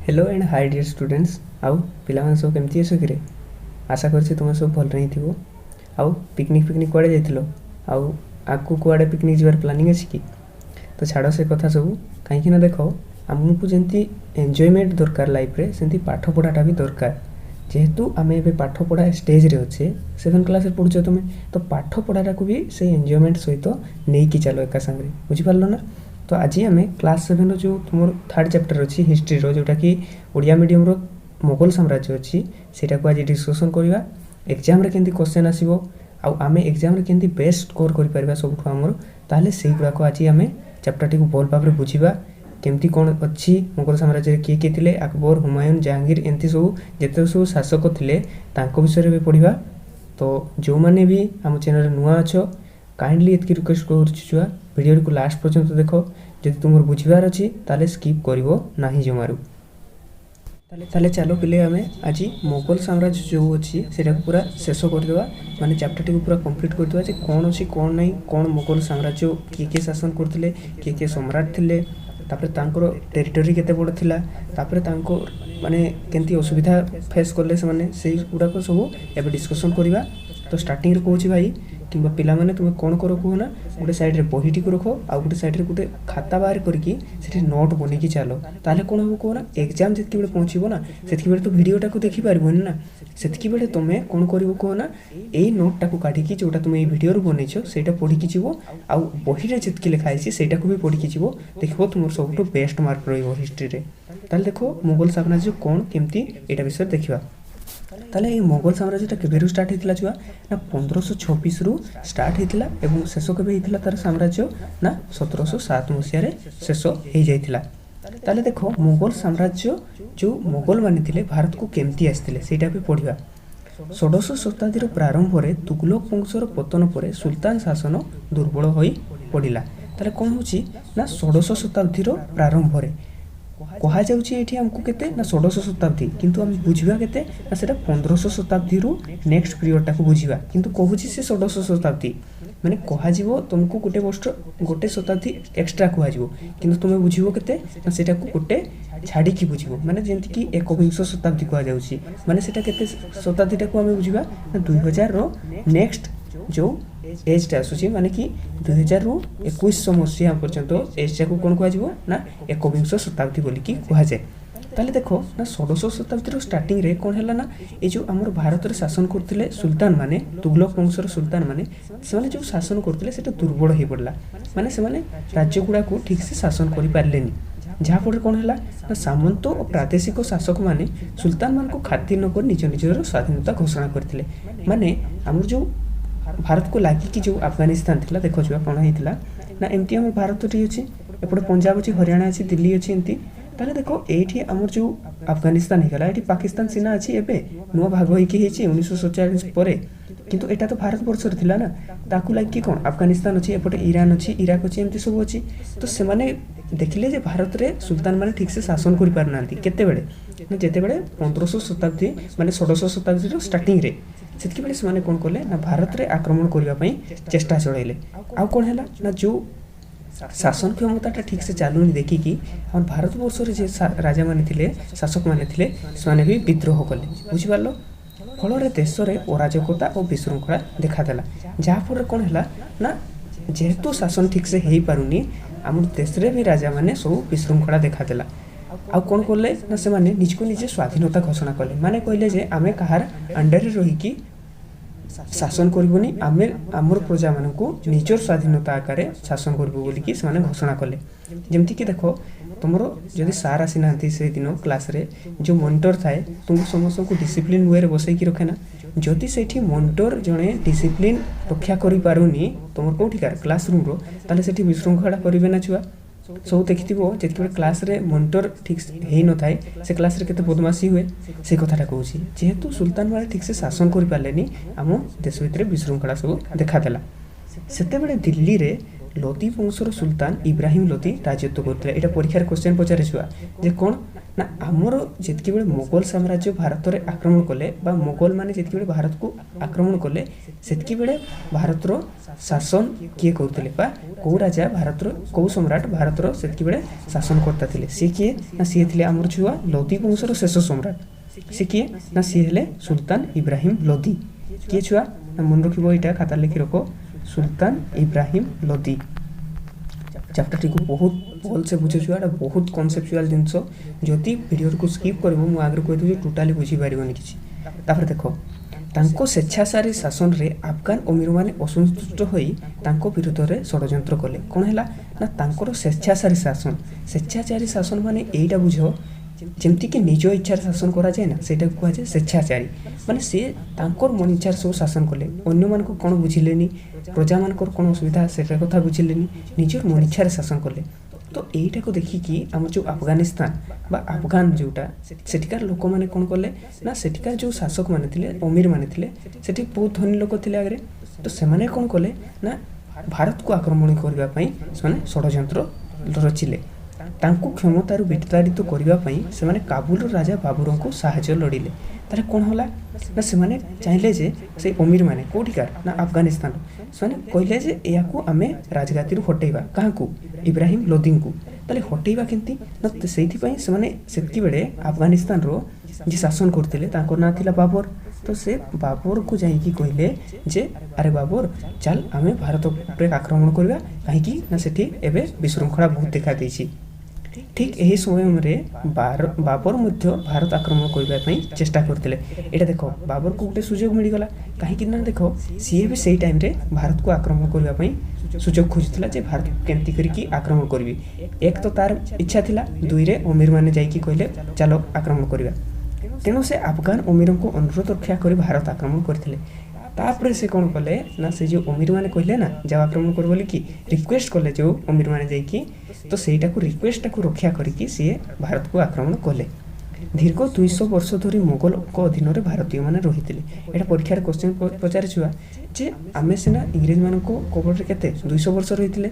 Hello and hi dear students आउ पिलाମାନେ ସବୁ କେମିତି ଅଛ କିରେ आशा करछि तुम सब भल रही थिबो आउ पिकनिक कुआडे जाइथिलो आउ आकु कुआडे पिकनिक जिवार प्लानिंग अछि कि तो छाड़ से कथा सब कहीं ना देखो आमको जमी एंजॉयमेंट दरकार लाइफ रे सेंती पाठ पढ़ाटा भी दरकार जेहेतु आम ए पाठ पढ़ा स्टेज रे अच्छे 7 क्लास पढ़ुच तुम तो पाठ पढ़ाटा को भी से एंजॉयमेंट सहित नहीं कि चलो एका संगे बुझिपार ना। तो आज आम क्लास 7 रो जो तुम थर्ड चैप्टर अच्छी हिस्ट्री रो जोटा कि ओडिया मीडियम रो मुगल साम्राज्य अच्छी सेटा को आज डिस्कसन करवा एग्जाम रे केंती क्वेश्चन आसीबो आउ आमे एग्जाम रे केंती बेस्ट स्कोर करि परबा सबठु हमर ताले सेही गुडा को आज आमे चैप्टर टी को बोल भाव रे बुझिबा केमती कोन अच्छी मुगल साम्राज्य रे किए थिले अकबर हुमायूं जहांगीर एंती सब जेते सब शासक थिले तांको विषय रे पढ़िबा। तो जो माने भी हम चैनल नुआ अछो काइंडली एतकी रिक्वेस्ट छुआ वीडियो को लास्ट पर्यंत देखो जदि तुम बुझिबार अच्छी ताले स्किप करिवो नाही जमारू। ताले चलो पिले आम आज मुगल साम्राज्य जो अच्छी से पूरा शेष करदे माने चैप्टर टी पूरा कंप्लीट करदे जे कौन अच्छी कौन नहीं कौन मुगल साम्राज्य किए शासन करते किए सम्राट थे तापर तांकर टेरिटोरी केते बड़ थिला तापर तांको माने केंती असुविधा फेस करले से माने सेही गुडा को सब एबे डिस्कशन करिवा। तो स्टार्टिंग रे कहूची भाई किंबा पिला माने तुम कोन करो को ना गोटे साइड रे बहीटी को रखो आ गोटे साइड रे गोटे खाता बाहर करके सेठी नोट बने की चलो ताले कोन हो को ना एग्जाम जति बेले पहुंचीबो ना सेति बेले तो वीडियोटा को देखि पारबो ना सेति बेले तुमे कोन करिवो को ना एई नोटटा को काढी की जोटा तुम एई वीडियो रो बनेछो सेटा पढी की जीवो आ बही रे जति लिखा आइछि सेटा को भी पढी की जीवो देखबो तुमर सबटो बेस्ट मार्क रहिबो हिस्ट्री रे। ताले देखो मुगल साम्राज्य कोन केमती एटा विषय देखिबा। ताले ये मुगल साम्राज्यटा केबेरु स्टार्ट हेतिला छुआ ना 1526 रु स्टार्ट हेतिला एवं शेष केबे हेतिला तार साम्राज्य ना 1707 मसिया रे शेष हे जाइतिला। ताले देखो मुगल साम्राज्य जो मुगल माने थिले भारत को केमती आस्थिले सेटा भी पढिबा। 16 शताब्दी प्रारंभ रे तुगलक वंशर पतन परे सुल्तान शासन दुर्बल होई पडिला। ताले कोन होची ना 16 शताब्दी प्रारंभ रे कहा जाउची एठी हमको केते ना 16 शताब्दी किंतु हम बुझिबा केते ना सेटा 1500 शताब्दी रु नेक्स्ट पीरियड टा को बुझिबा किंतु कहूची से 16 शताब्दी माने कहा जीवो तुमको गोटे वर्ष गोटे शताब्दी एक्स्ट्रा कहा जीवो किंतु तुमे बुझिबो केते ना सेटा को गोटे छाडी की बुझिबो माने जेंति कि 21 शताब्दी कहा जाउची माने सेटा केते शताब्दी टा को हम बुझिबा ना 2000 रो नेक्स्ट जो एज टा आसुची माने कि 2000 रु 21 मसिया पर्यंत एज टा को कोन कहा जीवो ना 21 शताब्दी बोली की कहा जाय। ताले देखो ना 16 शताब्दी रो स्टार्टिंग रे कोन हला ना ए जो हमर भारत रे शासन करथिले सुल्तान माने तुगलक वंशर सुल्तान माने से माने जो शासन करथिले सेटा दुर्बल हे पडला माने से माने राज्य गुडा को ठीक से शासन करि पारलेनी जहाँ पर कौन है ना सामंत और प्रादेशिक शासक माने सुल्तान मान को खातिर न कर निज निजर स्वाधीनता घोषणा करथिले माने हमर जो भारत को लगी कि जो अफगानिस्तान थिला देखो छुआ कोन हेतिला ना एमती हमर भारत टी अछि एपटे पंजाब अछि हरियाणा अछि दिल्ली अछि एमती ताले देखो एठी हमर जो अफगानिस्तान हेगला एठी पाकिस्तान सीना अछि एबे नो भाग होई कि हेछि 1947 परे किंतु एटा तो भारत वर्ष रे थिला ना ताकू लागी कि कोन अफगानिस्तान अछि एपटे ईरान अछि इराक अछि एमती सब अछि तो से माने देखिले जे भारत रे सुल्तान माने ठीक से शासन करि पार नांती केते बेले ना जेते बेले 1500 शताब्दी माने 16 शताब्दी रो स्टार्टिंग रे सेतकी बेले से माने कोन करले ना भारत रे आक्रमण करिवा पई चेष्टा चलाइले आ कोन हैला ना जो शासन क्षमताटा ठीक से चालूनी देखी कि हम भारत वर्ष रे जे राजा माने थिले शासक माने थिले से माने भी विद्रोह कले बुझि पारलो फल रे देश रे अराजकता और विशृंखला देखा देला जहाँ पर कोन हैला ना जेहेतु शासन ठीक से हेई पारुनी आम देश रे भी राजा माने सब विशृंखला देखा देला आ कोन करले ना से माने निज को निजे स्वाधीनता घोषणा कले माने कहले जे आमे कहार अंडर रे रही कि शासन करबोनी आमे हमर प्रजा मानन को निजर स्वाधीनता आकारे शासन करबो बोली कि से माने घोषणा कले जेमति कि देखो तुमरो जदि सार आसी नांती से दिन क्लास रे जो मॉनिटर थाए तुम समस्त को डिसिप्लिन वे रे बसई कि रखे ना जदि सेठी मॉनिटर जणे डिसिप्लिन रक्षा करि पारुनी तुमर कोठिकार क्लासरूम रो ताले सेठी विशृंखला करिवे ना छुआ सब देखिथिबो जेते क्लास रे मॉनिटर ठीक हेई न थाए से क्लास रे केते बदमाशी हुए से कथाटा कहूची जेहेतु सुल्तान माने ठीक से शासन करि पारलेनी हम देश भितरे विशृंखला सब देखा देला सेते बेले दिल्ली रे लोदी वंशर सुल्तान इब्राहिम लोदी राजत्व करथिले एटा परीक्षा रे क्वेश्चन पचारे छुआ जे कोन ନା ଆମର ଯେତିକିବେଳେ ମୋଗଲ ସାମ୍ରାଜ୍ୟ ଭାରତରେ ଆକ୍ରମଣ କଲେ ବା ମୋଗଲ ମାନେ ଯେତିକିବେଳେ ଭାରତକୁ ଆକ୍ରମଣ କଲେ ସେତିକିବେଳେ ଭାରତର ଶାସନ କିଏ କରୁଥିଲେ ବା କେଉଁ ରାଜା ଭାରତର କେଉଁ ସମ୍ରାଟ ଭାରତର ସେତିକିବେଳେ ଶାସନକର୍ତ୍ତା ଥିଲେ ସିଏ କିଏ ନା ସିଏ ଥିଲେ ଆମର ଛୁଆ ଲୋଧି ବଂଶର ଶେଷ ସମ୍ରାଟ। ସେ କିଏ ନା ସିଏ ହେଲେ ସୁଲତାନ ଇବ୍ରାହିମ ଲୋଧି। କିଏ ଛୁଆ ନା ମନେ ରଖିବ ଏଇଟା ଖାତାରେ ଲେଖି ରଖ ସୁଲତାନ ଇବ୍ରାହିମ ଲୋଧି। ଚାପ୍ଟରଟିକୁ ବହୁତ ଭଲସେ ବୁଝ ଛୁଆ ଏଇଟା ବହୁତ କନସେପଚୁଆଲ ଜିନିଷ ଯଦି ଭିଡ଼ିଓକୁ ସ୍କିପ୍ କରିବ ମୁଁ ଆଗରେ କହିଦେଉଛି ଟୋଟାଲି ବୁଝିପାରିବନି କିଛି। ତାପରେ ଦେଖ ତାଙ୍କ ସ୍ୱେଚ୍ଛାଚାରୀ ଶାସନରେ ଆଫଗାନ ଅମିରମାନେ ଅସନ୍ତୁଷ୍ଟ ହୋଇ ତାଙ୍କ ବିରୁଦ୍ଧରେ ଷଡ଼ଯନ୍ତ୍ର କଲେ। କ'ଣ ହେଲା ନା ତାଙ୍କର ସ୍ୱେଚ୍ଛାଚାରୀ ଶାସନ ମାନେ ଏଇଟା ବୁଝ ଯେମିତିକି ନିଜ ଇଚ୍ଛାରେ ଶାସନ କରାଯାଏ ନା ସେଇଟାକୁ କୁହାଯାଏ ସ୍ୱେଚ୍ଛାଚାରୀ। ମାନେ ସେ ତାଙ୍କର ମନ ଇଚ୍ଛାରେ ସବୁ ଶାସନ କଲେ ଅନ୍ୟମାନଙ୍କୁ କ'ଣ ବୁଝିଲେନି ପ୍ରଜାମାନଙ୍କର କ'ଣ ଅସୁବିଧା ସେଇଟା କଥା ବୁଝିଲେନି ନିଜର ମନ ଇଚ୍ଛାରେ ଶାସନ କଲେ। ତ ଏଇଟାକୁ ଦେଖିକି ଆମର ଯେଉଁ ଆଫଗାନିସ୍ତାନ ବା ଆଫଗାନ ଯେଉଁଟା ସେଠିକାର ଲୋକମାନେ କ'ଣ କଲେ ନା ସେଠିକାର ଯେଉଁ ଶାସକମାନେ ଥିଲେ ଅମିରମାନେ ଥିଲେ ସେଠି ବହୁତ ଧନୀ ଲୋକ ଥିଲେ ଆଗରେ। ତ ସେମାନେ କ'ଣ କଲେ ନା ଭାରତକୁ ଆକ୍ରମଣ କରିବା ପାଇଁ ସେମାନେ ଷଡ଼ଯନ୍ତ୍ର ରଚିଲେ। ତାଙ୍କୁ କ୍ଷମତାରୁ ବିତାଡ଼ିତ କରିବା ପାଇଁ ସେମାନେ କାବୁଲର ରାଜା ବାବରଙ୍କୁ ସାହାଯ୍ୟ ଲୋଡ଼ିଲେ। ତାହେଲେ କ'ଣ ହେଲା ନା ସେମାନେ ଚାହିଁଲେ ଯେ ସେ ଅମିରମାନେ କେଉଁଠିକାର ନା ଆଫଗାନିସ୍ତାନ ସେମାନେ କହିଲେ ଯେ ଏହାକୁ ଆମେ ରାଜଗାଦିରୁ ହଟେଇବା। କାହାକୁ? ଇବ୍ରାହିମ ଲୋଧିଙ୍କୁ। ତାହେଲେ ହଟେଇବା କେମିତି ନା ସେଇଥିପାଇଁ ସେମାନେ ସେତିକିବେଳେ ଆଫଗାନିସ୍ତାନର ଯିଏ ଶାସନ କରୁଥିଲେ ତାଙ୍କ ନାଁ ଥିଲା ବାବର। ତ ସେ ବାବରକୁ ଯାଇକି କହିଲେ ଯେ ଆରେ ବାବର ଚାଲ ଆମେ ଭାରତ ଉପରେ ଆକ୍ରମଣ କରିବା କାହିଁକି ନା ସେଠି ଏବେ ବିଶୃଙ୍ଖଳା ବହୁତ ଦେଖାଦେଇଛି। ଠିକ୍ ଏହି ସମୟରେ ବାବର ମଧ୍ୟ ଭାରତ ଆକ୍ରମଣ କରିବା ପାଇଁ ଚେଷ୍ଟା କରିଥିଲେ। ଏଇଟା ଦେଖ ବାବରକୁ ଗୋଟେ ସୁଯୋଗ ମିଳିଗଲା କାହିଁକି ନା ଦେଖ ସିଏ ବି ସେଇ ଟାଇମ୍ରେ ଭାରତକୁ ଆକ୍ରମଣ କରିବା ପାଇଁ ସୁଯୋଗ ଖୋଜୁଥିଲା ଯେ ଭାରତ କେମିତି କରିକି ଆକ୍ରମଣ କରିବି। ଏକ ତ ତାର ଇଚ୍ଛା ଥିଲା ଦୁଇରେ ଅମିରମାନେ ଯାଇକି କହିଲେ ଚାଲ ଆକ୍ରମଣ କରିବା। ତେଣୁ ସେ ଆଫଗାନ ଅମିରଙ୍କୁ ଅନୁରୋଧ ରକ୍ଷା କରି ଭାରତ ଆକ୍ରମଣ କରିଥିଲେ। ତାପରେ ସେ କ'ଣ କଲେ ନା ସେ ଯେଉଁ ଅମିରମାନେ କହିଲେ ନା ଯାଉ ଆକ୍ରମଣ କରିବ ବୋଲିକି ରିକ୍ୱେଷ୍ଟ କଲେ ଯେଉଁ ଅମିରମାନେ ଯାଇକି ତ ସେଇଟାକୁ ରିକ୍ୱେଷ୍ଟଟାକୁ ରକ୍ଷା କରିକି ସିଏ ଭାରତକୁ ଆକ୍ରମଣ କଲେ। ଦୀର୍ଘ 200 ବର୍ଷ ଧରି ମୋଗଲଙ୍କ ଅଧୀନରେ ଭାରତୀୟମାନେ ରହିଥିଲେ। ଏଇଟା ପରୀକ୍ଷାରେ କ୍ୱେଶ୍ଚିନ୍ ପଚାରିଛୁଆ ଯେ ଆମେ ସିନା ଇଂରେଜମାନଙ୍କ କବଳରେ କେତେ 200 ବର୍ଷ ରହିଥିଲେ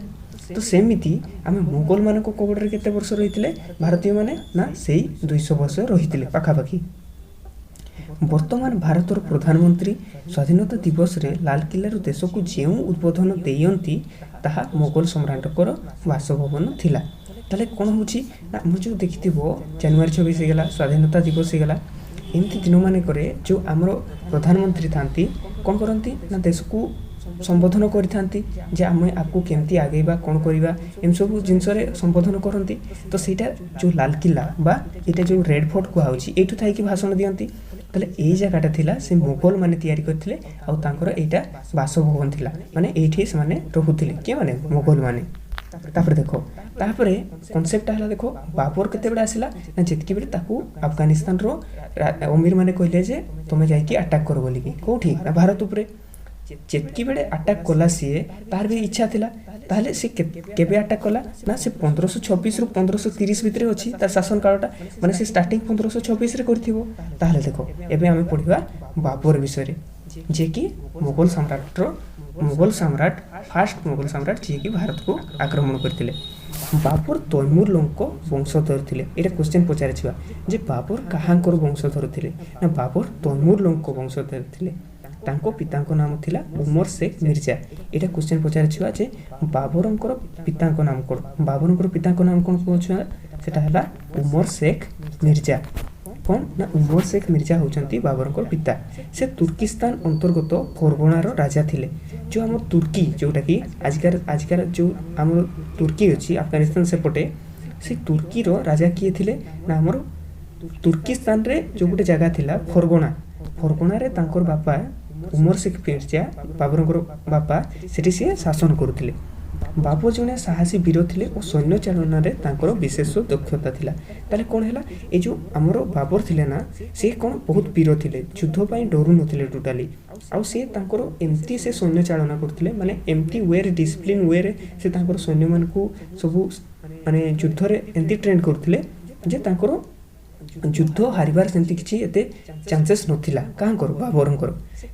ତ ସେମିତି ଆମେ ମୋଗଲମାନଙ୍କ କବଳରେ କେତେ ବର୍ଷ ରହିଥିଲେ ଭାରତୀୟମାନେ ନା ସେଇ 200 ବର୍ଷ ରହିଥିଲେ ପାଖାପାଖି। ବର୍ତ୍ତମାନ ଭାରତର ପ୍ରଧାନମନ୍ତ୍ରୀ ସ୍ୱାଧୀନତା ଦିବସରେ ଲାଲକିଲ୍ଲାରୁ ଦେଶକୁ ଯେଉଁ ଉଦ୍ବୋଧନ ଦିଅନ୍ତି ତାହା ମୋଗଲ ସମ୍ରାଟଙ୍କର ବାସଭବନ ଥିଲା। ତାହେଲେ କ'ଣ ହେଉଛି ନା ଆମର ଯେଉଁ ଦେଖିଥିବ ଜାନୁଆରୀ 26 ହେଇଗଲା ସ୍ୱାଧୀନତା ଦିବସ ହେଇଗଲା ଏମିତି ଦିନମାନଙ୍କରେ ଯେଉଁ ଆମର ପ୍ରଧାନମନ୍ତ୍ରୀ ଥାନ୍ତି କ'ଣ କରନ୍ତି ନା ଦେଶକୁ ସମ୍ବୋଧନ କରିଥାନ୍ତି ଯେ ଆମେ ଆଗକୁ କେମିତି ଆଗେଇବା କ'ଣ କରିବା ଏମିତି ସବୁ ଜିନିଷରେ ସମ୍ବୋଧନ କରନ୍ତି। ତ ସେଇଟା ଯେଉଁ ଲାଲକିଲ୍ଲା ବା ଏଇଟା ଯେଉଁ ରେଡ୍ ଫୋର୍ଟ କୁହାହେଉଛି ଏଇଠୁ ଥାଇକି ଭାଷଣ ଦିଅନ୍ତି। ତାହେଲେ ଏଇ ଜାଗାଟା ଥିଲା ସେ ମୋଗଲ ମାନେ ତିଆରି କରିଥିଲେ ଆଉ ତାଙ୍କର ଏଇଟା ବାସଭବନ ଥିଲା ମାନେ ଏଇଠି ସେମାନେ ରହୁଥିଲେ କିଏ ମାନେ ମୋଗଲ ମାନେ। ତାପରେ ଦେଖ ତାପରେ କନସେପ୍ଟଟା ହେଲା ଦେଖ ବାବର କେତେବେଳେ ଆସିଲା ନା ଯେତିକିବେଳେ ତାକୁ ଆଫଗାନିସ୍ତାନର ଅମିରମାନେ କହିଲେ ଯେ ତୁମେ ଯାଇକି ଆଟାକ୍ କର ବୋଲିକି କେଉଁଠି ନା ଭାରତ ଉପରେ। ଯେତିକିବେଳେ ଆଟାକ୍ କଲା ସିଏ ତାର ବି ଇଚ୍ଛା ଥିଲା ତାହେଲେ ସେ କେବେ ଆଟାକ୍ କଲା ନା ସେ 1526ରୁ 1530 ଭିତରେ ଅଛି ତାର ଶାସନ କାଳଟା ମାନେ ସେ ଷ୍ଟାର୍ଟିଂ 1526ରେ କରିଥିବ। ତାହେଲେ ଦେଖ ଏବେ ଆମେ ପଢ଼ିବା ବାବର ବିଷୟରେ ଯିଏକି ଫାଷ୍ଟ ମୋଗଲ ସମ୍ରାଟ ଯିଏକି ଭାରତକୁ ଆକ୍ରମଣ କରିଥିଲେ। ବାବର ତୈମୁରଲଙ୍କ ବଂଶଧର ଥିଲେ। ଏଇଟା କ୍ୱେଶ୍ଚିନ୍ ପଚାରିଥିବା ଯେ ବାବର କାହାଙ୍କର ବଂଶଧର ଥିଲେ ନା ବାବର ତୈମୁରଲଙ୍କ ବଂଶଧର ଥିଲେ। ତାଙ୍କ ପିତାଙ୍କ ନାମ ଥିଲା ଉମର ଶେଖ ମିର୍ଜା। ଏଇଟା କ୍ୱେଶ୍ଚିନ୍ ପଚାରିଥିବା ଯେ ବାବରଙ୍କର ପିତାଙ୍କ ନାମ କ'ଣ ବାବରଙ୍କର ପିତାଙ୍କ ନାମ କ'ଣ କହୁଛୁ ସେଟା ହେଲା ଉମର ଶେଖ ମିର୍ଜା। କ'ଣ ନା ଉମର ଶେଖ ମିର୍ଜା ହେଉଛନ୍ତି ବାବରଙ୍କର ପିତା। ସେ ତୁର୍କିସ୍ତାନ ଅନ୍ତର୍ଗତ ଫରଗଣାର ରାଜା ଥିଲେ। ଯେଉଁ ଆମର ତୁର୍କୀ ଯେଉଁଟାକି ଆଜିକାର ଯେଉଁ ଆମର ତୁର୍କୀ ଅଛି ଆଫଗାନିସ୍ତାନ ସେପଟେ ସେ ତୁର୍କୀର ରାଜା କିଏ ଥିଲେ ନା ଆମର ତୁର୍କିସ୍ତାନରେ ଯେଉଁ ଗୋଟେ ଜାଗା ଥିଲା ଫରଗଣାରେ ତାଙ୍କର ବାପା ଉମର ଶେଖ ମିର୍ଜା ବାବରଙ୍କର ବାପା ସେଠି ସିଏ ଶାସନ କରୁଥିଲେ। ବାବର ଜଣେ ସାହସୀ ବୀର ଥିଲେ ଓ ସୈନ୍ୟ ଚାଳନାରେ ତାଙ୍କର ବିଶେଷ ଦକ୍ଷତା ଥିଲା। ତାହେଲେ କ'ଣ ହେଲା ଏ ଯେଉଁ ଆମର ବାବର ଥିଲେ ନା ସେ କ'ଣ ବହୁତ ବୀର ଥିଲେ ଯୁଦ୍ଧ ପାଇଁ ଡରୁ ନଥିଲେ ଟୋଟାଲି। ଆଉ ସେ ତାଙ୍କର ଏମିତି ସେ ସୈନ୍ୟ ଚାଳନା କରୁଥିଲେ ମାନେ ଏମିତି ୱେରେ ଡିସିପ୍ଲିନ୍ ୱେରେ ସେ ତାଙ୍କର ସୈନ୍ୟମାନଙ୍କୁ ସବୁ ମାନେ ଯୁଦ୍ଧରେ ଏମିତି ଟ୍ରେଣ୍ଡ କରୁଥିଲେ ଯେ ତାଙ୍କର ଯୁଦ୍ଧ ହାରିବାର ସେମିତି କିଛି ଏତେ ଚାନ୍ସେସ୍ ନଥିଲା କାହାଙ୍କର ବାବରଙ୍କର।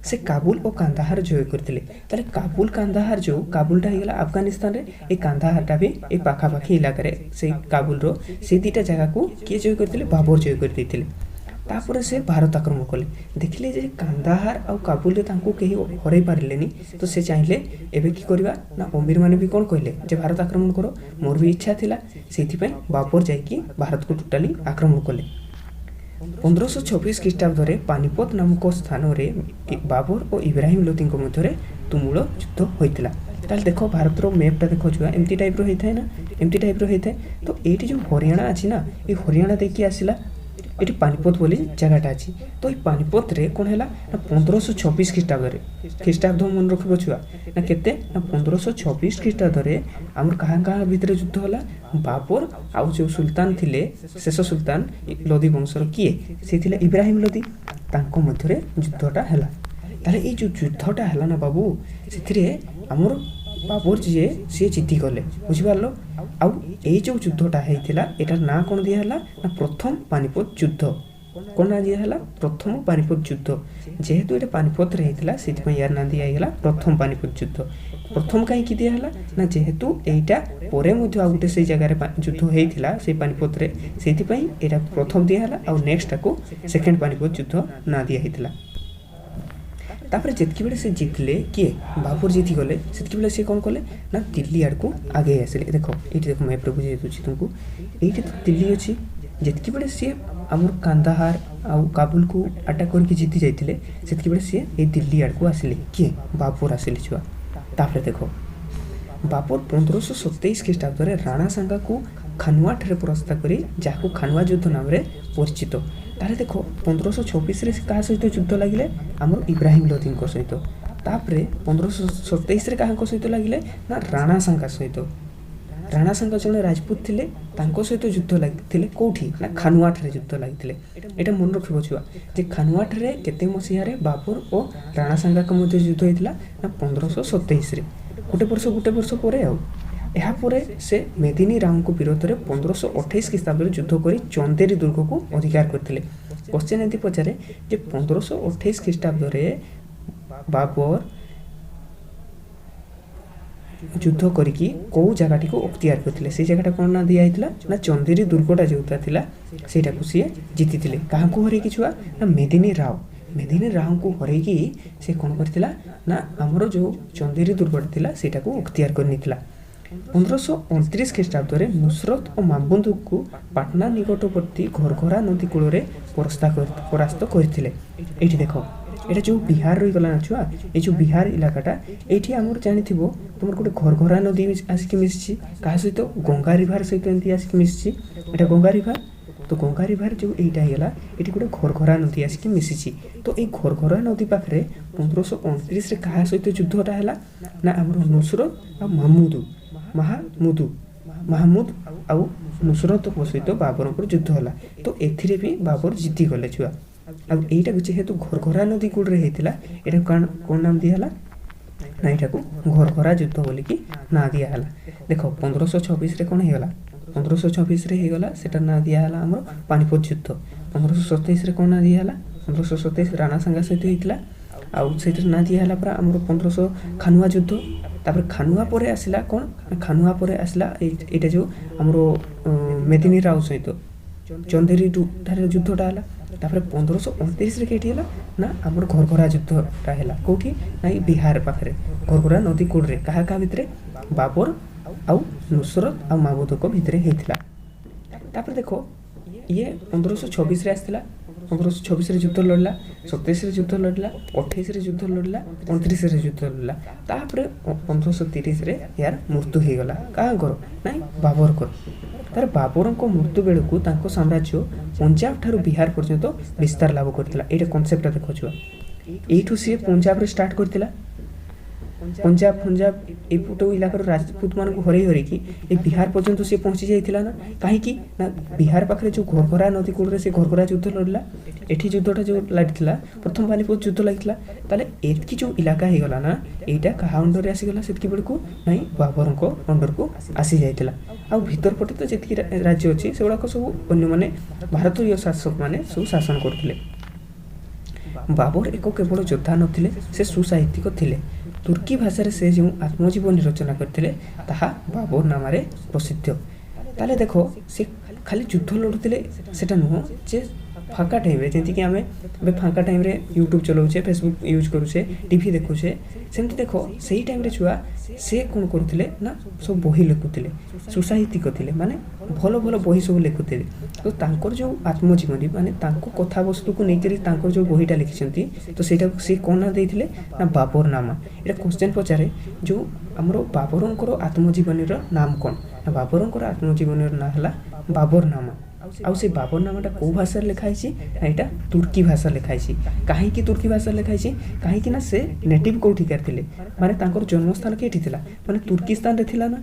ସେ କାବୁଲ ଓ କାନ୍ଦାହାର ଜୟ କରିଥିଲେ। ତାହେଲେ କାବୁଲ କାନ୍ଦାହାର ଯେଉଁ କାବୁଲଟା ହେଇଗଲା ଆଫଗାନିସ୍ତାନରେ, ଏଇ କାନ୍ଦାହାରଟା ବି ଏଇ ପାଖାପାଖି ଇଲାକାରେ ସେଇ କାବୁଲର ସେଇ ଦୁଇଟା ଜାଗାକୁ କିଏ ଜୟ କରିଥିଲେ? ବାବର ଜୟ କରିଦେଇଥିଲେ। ତାପରେ ସେ ଭାରତ ଆକ୍ରମଣ କଲେ। ଦେଖିଲେ ଯେ କାନ୍ଦାହାର ଆଉ କାବୁଲରେ ତାଙ୍କୁ କେହି ହରାଇ ପାରିଲେନି, ତ ସେ ଚାହିଁଲେ ଏବେ କି କରିବା ନା ଅମିରମାନେ ବି କ'ଣ କହିଲେ ଯେ ଭାରତ ଆକ୍ରମଣ କର। ମୋର ବି ଇଚ୍ଛା ଥିଲା, ସେଇଥିପାଇଁ ବାବର ଯାଇକି ଭାରତକୁ ଟୋଟାଲି ଆକ୍ରମଣ କଲେ। 1526 ଖ୍ରୀଷ୍ଟାବ୍ଦରେ ପାନିପତ ନାମକ ସ୍ଥାନରେ ବାବର ଓ ଇବ୍ରାହିମ ଲୋଦିଙ୍କ ମଧ୍ୟରେ ତୁମୁଳ ଯୁଦ୍ଧ ହୋଇଥିଲା। ତାହେଲେ ଦେଖ ଭାରତର ମ୍ୟାପ୍ଟା ଦେଖ ଛୁଆ, ଏମିତି ଟାଇପ୍ର ହେଇଥାଏ ନା, ଏମିତି ଟାଇପ୍ର ହେଇଥାଏ। ତ ଏଇଠି ଯେଉଁ ହରିୟାଣା ଅଛି ନା, ଏଇ ହରିୟାଣା ଦେଇକି ଆସିଲା ଏଠି ପାନିପତ ବୋଲି ଜାଗାଟା ଅଛି। ତ ଏଇ ପାନିପତରେ କ'ଣ ହେଲା ନା 1526 ଖ୍ରୀଷ୍ଟାବ୍ଦରେ, ଖ୍ରୀଷ୍ଟାବ୍ଦ ମନେ ରଖିବ ଛୁଆ ନା କେତେ ନା 1526 ଖ୍ରୀଷ୍ଟାବ୍ଦରେ ଆମର କାହା କାହା ଭିତରେ ଯୁଦ୍ଧ ହେଲା? ବାବର ଆଉ ଯେଉଁ ସୁଲତାନ ଥିଲେ ଶେଷ ସୁଲତାନ ଲୋଦି ବଂଶର କିଏ? ସେ ଥିଲେ ଇବ୍ରାହିମ ଲୋଦି, ତାଙ୍କ ମଧ୍ୟରେ ଯୁଦ୍ଧଟା ହେଲା। ତାହେଲେ ଏଇ ଯେଉଁ ଯୁଦ୍ଧଟା ହେଲା ନା ବାବୁ, ସେଥିରେ ଆମର ବାବର ଯିଏ ସିଏ ଜିତିଗଲେ, ବୁଝିପାରିଲ। ଆଉ ଏଇ ଯେଉଁ ଯୁଦ୍ଧଟା ହେଇଥିଲା ଏଟାର ନାଁ କ'ଣ ଦିଆହେଲା ନା ପ୍ରଥମ ପାନିପତ ଯୁଦ୍ଧ। କ'ଣ ନାଁ ଦିଆହେଲା? ପ୍ରଥମ ପାନିପତ ଯୁଦ୍ଧ। ଯେହେତୁ ଏଇଟା ପାନିପତରେ ହେଇଥିଲା ସେଥିପାଇଁ ୟାର ନାଁ ଦିଆହେଇଗଲା ପ୍ରଥମ ପାନିପତ ଯୁଦ୍ଧ। ପ୍ରଥମ କାହିଁକି ଦିଆହେଲା ନା ଯେହେତୁ ଏଇଟା ପରେ ମଧ୍ୟ ଆଉ ଗୋଟେ ସେଇ ଜାଗାରେ ଯୁଦ୍ଧ ହେଇଥିଲା ସେଇ ପାନିପତରେ, ସେଇଥିପାଇଁ ଏଇଟା ପ୍ରଥମ ଦିଆହେଲା ଆଉ ନେକ୍ସଟଟାକୁ ସେକେଣ୍ଡ ପାନିପତ ଯୁଦ୍ଧ ନାଁ ଦିଆହେଇଥିଲା। ତାପରେ ଯେତିକିବେଳେ ସେ ଜିତିଲେ, କିଏ? ବାବର ଜିତିଗଲେ, ସେତିକିବେଳେ ସେ କ'ଣ କଲେ ନା ଦିଲ୍ଲୀ ଆଡ଼କୁ ଆଗେଇ ଆସିଲେ। ଦେଖ ଏଇଠି ଦେଖ ମ୍ୟାପ୍ରେ ବୁଝେଇ ଦେଉଛି ତୁମକୁ, ଏଇଠି ତ ଦିଲ୍ଲୀ ଅଛି। ଯେତିକିବେଳେ ସିଏ ଆମର କାନ୍ଦାହାର ଆଉ କାବୁଲକୁ ଆଟାକ୍ କରିକି ଜିତି ଯାଇଥିଲେ, ସେତିକିବେଳେ ସିଏ ଏଇ ଦିଲ୍ଲୀ ଆଡ଼କୁ ଆସିଲେ। କିଏ? ବାବର ଆସିଲେ ଛୁଆ। ତାପରେ ଦେଖ ବାବର 1527 ଖ୍ରୀଷ୍ଟାବ୍ଦରେ ରାଣା ସାଙ୍ଗାକୁ ଖାନୁଆଠାରେ ପରାସ୍ତ କରି, ଯାହାକୁ ଖାନୁଆ ଯୁଦ୍ଧ ନାମରେ ପରିଚିତ। ତାହେଲେ ଦେଖ 1526ରେ ସେ କାହା ସହିତ ଯୁଦ୍ଧ ଲାଗିଲେ? ଆମର ଇବ୍ରାହିମ ଲୋଦିଙ୍କ ସହିତ। ତାପରେ 1527ରେ କାହାଙ୍କ ସହିତ ଲାଗିଲେ ନା ରାଣା ସାଙ୍ଗା ସହିତ। ରାଣା ସାଙ୍ଗା ଜଣେ ରାଜପୁତ ଥିଲେ, ତାଙ୍କ ସହିତ ଯୁଦ୍ଧ ଲାଗିଥିଲେ। କେଉଁଠି ନା ଖାନୁଆଠାରେ ଯୁଦ୍ଧ ଲାଗିଥିଲେ। ଏଇଟା ମନେ ରଖିବ ଛୁଆ ଯେ ଖାନୁଆଠାରେ କେତେ ମସିହାରେ ବାବର ଓ ରାଣା ସାଙ୍ଗାଙ୍କ ମଧ୍ୟରେ ଯୁଦ୍ଧ ହେଇଥିଲା ନା 1527ରେ। ଗୋଟେ ବର୍ଷ ପରେ ଆଉ ଏହାପରେ ସେ ମେଦିନୀ ରାଓଙ୍କ ବିରୋଧରେ 1528 ଖ୍ରୀଷ୍ଟାବ୍ଦରେ ଯୁଦ୍ଧ କରି ଚନ୍ଦେରୀ ଦୁର୍ଗକୁ ଅଧିକାର କରିଥିଲେ। କ୍ୱେଶ୍ଚନ୍ ଏମିତି ପଚାରେ ଯେ 1528 ଖ୍ରୀଷ୍ଟାବ୍ଦରେ ବାବର ଯୁଦ୍ଧ କରିକି କେଉଁ ଜାଗାଟିକୁ ଅକ୍ତିଆର କରିଥିଲେ? ସେଇ ଜାଗାଟା କ'ଣ ନା ଦିଆହେଇଥିଲା ନା ଚନ୍ଦେରୀ ଦୁର୍ଗଟା ଯେଉଁଟା ଥିଲା ସେଇଟାକୁ ସିଏ ଜିତିଥିଲେ। କାହାକୁ ହରେଇକି ଛୁଆ ନା ମେଦିନୀ ରାଓ। ମେଦିନୀ ରାଓଙ୍କୁ ହରେଇକି ସେ କ'ଣ କରିଥିଲା ନା ଆମର ଯେଉଁ ଚନ୍ଦେରୀ ଦୁର୍ଗଟା ଥିଲା ସେଇଟାକୁ ଅକ୍ତିଆର କରିନେଇଥିଲା। 1529 ଖ୍ରୀଷ୍ଟାବ୍ଦରେ ନୁସରତ ଓ ମାମୁଦଙ୍କୁ ପାଟନା ନିକଟବର୍ତ୍ତୀ ଘରଘରା ନଦୀ କୂଳରେ ପରାସ୍ତ କରିଥିଲେ। ଏଇଠି ଦେଖ এটা ଯେଉଁ ବିହାର ରହିଗଲା ନା ଛୁଆ, ଏଇ ଯେଉଁ ବିହାର ଇଲାକାଟା, ଏଇଠି ଆମର ଜାଣିଥିବ ତୁମର ଗୋଟେ ଘରଘରା ନଦୀ ଆସିକି ମିଶିଛି କାହା ସହିତ? ଗଙ୍ଗା ରିଭର ସହିତ ଏମିତି ଆସିକି ମିଶିଛି। ଏଇଟା ଗଙ୍ଗା ରିଭର। ତ ଗଙ୍ଗା ରିଭର ଯେଉଁ ଏଇଟା ହେଇଗଲା, ଏଠି ଗୋଟେ ଘରଘରା ନଦୀ ଆସିକି ମିଶିଛି। ତ ଏଇ ଘରଘରା ନଦୀ ପାଖରେ 1529ରେ କାହା ସହିତ ଯୁଦ୍ଧଟା ହେଲା ନା ଆମର ନୁସରତ ଆଉ ମାହମୁଦ ଆଉ ନୁସରତଙ୍କ ସହିତ ବାବରଙ୍କର ଯୁଦ୍ଧ ହେଲା। ତ ଏଥିରେ ବି ବାବର ଜିତିଗଲେ ଛୁଆ। ଆଉ ଏଇଟାକୁ ଯେହେତୁ ଘରଘରା ନଦୀ କୂଳରେ ହେଇଥିଲା, ଏଇଟାକୁ କ'ଣ ନାମ ଦିଆହେଲା ନା ଏଇଟାକୁ ଘରଘରା ଯୁଦ୍ଧ ବୋଲିକି ନାଁ ଦିଆହେଲା। ଦେଖ 1526ରେ କ'ଣ ହେଇଗଲା? 1526ରେ ହେଇଗଲା, ସେଟା ନାଁ ଦିଆହେଲା ଆମର ପାନିପତ ଯୁଦ୍ଧ। 1527ରେ କ'ଣ ନାଁ ଦିଆହେଲା? 1527 ରାଣା ସାଙ୍ଗା ସହିତ ହେଇଥିଲା, ଆଉ ସେଇଟାର ନାଁ ଦିଆହେଲା ପରା ଆମର 1500 ଖାନୁଆ ଯୁଦ୍ଧ। ତାପରେ ଖାନୁଆ ପରେ ଆସିଲା କ'ଣ? ଖାନୁଆ ପରେ ଆସିଲା ଏଇଟା ଯେଉଁ ଆମର ମେଦିନୀ ରାଓ ସହିତ ଚନ୍ଦେରୀ ଠାରେ ଯୁଦ୍ଧଟା ହେଲା। ତାପରେ 1529ରେ କେଉଁଠି ହେଲା ନା ଆମର ଘରଘରା ଯୁଦ୍ଧଟା ହେଲା। କେଉଁଠି ନା ଏଇ ବିହାର ପାଖରେ ଘରଘରା ନଦୀ କୂଳରେ କାହା ଭିତରେ? ବାବର ଆଉ ନୁସରତ ଆଉ ମାମୁଦଙ୍କ ଭିତରେ ହେଇଥିଲା। ତାପରେ ଦେଖ ଇଏ 1526ରେ ଆସିଥିଲା। 1526ରେ ଯୁଦ୍ଧ ଲଢ଼ିଲା, 27ରେ ଯୁଦ୍ଧ ଲଢ଼ିଲା, 28ରେ ଯୁଦ୍ଧ ଲଢ଼ିଲା, 29ରେ ଯୁଦ୍ଧ ଲଢ଼ିଲା। ତାପରେ 1530ରେ ୟାର ମୃତ୍ୟୁ ହେଇଗଲା। କାହାଙ୍କର? ନାଇଁ ବାବରଙ୍କର। ତାର ବାବରଙ୍କ ମୃତ୍ୟୁ ବେଳକୁ ତାଙ୍କ ସାମ୍ରାଜ୍ୟ ପଞ୍ଜାବ ଠାରୁ ବିହାର ପର୍ଯ୍ୟନ୍ତ ବିସ୍ତାର ଲାଭ କରିଥିଲା। ଏଇଟା କନସେପ୍ଟଟା ଦେଖ ଛୁଆ। ଏଇଠୁ ସିଏ ପଞ୍ଜାବରେ ଷ୍ଟାର୍ଟ କରିଥିଲା। पंजाब पंजाब एपट इलाकार राजपूत मान हरई हरईकी ए बिहार पर्यंत सी पहुँची जाइथिला ना कहीं ना बिहार पाखे जो घरघरा नदी कूल से घरघरा युद्ध लड़ला एठी युद्धटा जो लड़ीला प्रथम पानीपत युद्ध लगी ताले एतकी जो इलाका हो गला ना एटा कहा अंडर आसीगला सेतकी बेलू ना बाबर अंडर को आसी जाइथिला आ भीतर पटे तो जी राज्य अच्छी से गुड़ाक सब अन्य मैंने भारतीय शासक मैंने सब शासन करते। बाबर एक केवल योद्धा नथिले से सुसाहित्यिक थिले तुर्की भाषा से जो आत्मजीवनी रचना करते बाबर नाम प्रसिद्ध। ताले देखो से खाली युद्ध लड़ुते सेटा नुह जे फाँका टाइम जमीक आम फाँका टाइम यूट्यूब चलाऊे फेसबुक यूज करुचे टीवी देखुचे सेमती देखो से टाइम छुआ से कौन करुले ना सब बही लिखुले सुसाहित्यिक थे माने भल भल बही सब लिखुले तो तांकर जो आत्मजीवनी माने तांको कथा वस्तु को लेकर तांकर जो बहीटा लिखिं तो सेटा सी कौन ना देते ना बाबर नामा ये क्वेश्चन पचारे जो आमर बाबरंकर आत्मजीवनी नाम कौन ना बाबरंकर आत्मजीवनी ना है बाबर नामा आउ से बाबर नामाटा कौ भाषा लिखाई ना यहाँ तुर्की भाषा लिखाई कहीं तुर्की भाषा लिखाई कहीं ना से नेटिव कौटिकार थे माने तांकर जन्मस्थान केठी थिला माने तुर्किस्तान रे थिला ना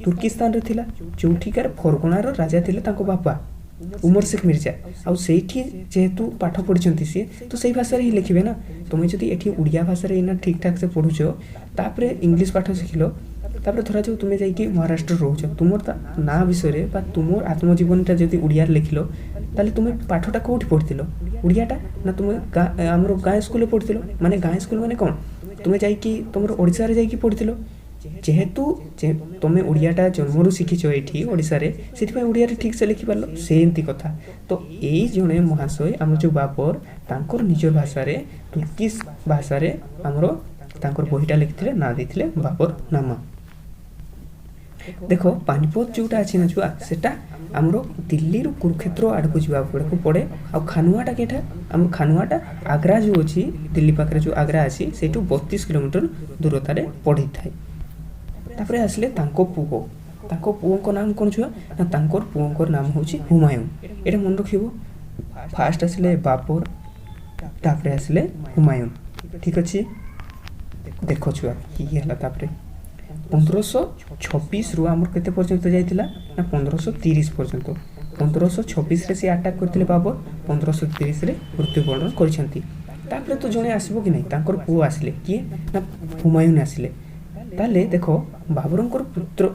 तुर्किस्तान रे थिला जोठिकार फरगणार राजा थिले तांको बापा उमर शेख मिर्जा आउ सेठी जेहेतु पाठ पढ़ी सी तो सही भाषा ही लिखे ना तुम्हें जब ये उड़िया भाषा इना ठीक ठाक से पढ़ुच तापर इंग्लीश पाठ शिखिल तापर धरा जाऊ तुम्हें जाइए महाराष्ट्र रोच तुम ना विषय तुम आत्मजीवनटा जब उड़िया लिखिल ताले तुम्हें पाठटा कौटी पढ़ी उड़ियाटा ना तुम्हें आमर गाँ स्कूल पढ़ी माने गाँ स्कूल माने कौन तुम्हें जाइए तुम ओडिशा रे जाइए पढ़ी जेहेतु तुम्हें उड़ियाटा जन्मरू शिखिच ये ओडिशा रे से उड़िया ठीक से लिखिपार से एमती कथा तो यही जड़े महाशय आम जो बाबर तांकर निज भाषा तुर्किश भाषा आमर तांकर बहीटा लिखिले ना देते बाबर नामा। देखो पानीपत जोटा अच्छी ना छुआ सेटा आमर दिल्ली रू कुरुक्षेत्र आड़ को जावाक पड़े आ खानुआटा केटा आम खानुआटा आग्रा जो अच्छी दिल्ली पाखे जो आग्रा अच्छी से 32 किलोमीटर दूरतार पड़ी थाए। तापरे आसले तांको पुओ नाम कौन छुआ ना तांकर पुओंकर नाम होची हुमायूं एटा मन रखिबो फास्ट आसले बाबर तापरे आसले हुमायूं ठीक अच्छे। देखो छुआ कि हला तापरे 1526 रु आमर केते पर्यंत जाइतिला ना 1530 पर्यंत 1526 रे से अटैक करथिले बाबर 1530 रे मृत्युवरण करिसंती। तापरे तो जणे आसीबो कि नै तांकर पुओ आसले किए ना हुमायूं आसले ताले देखो बाबरंकर पुत्र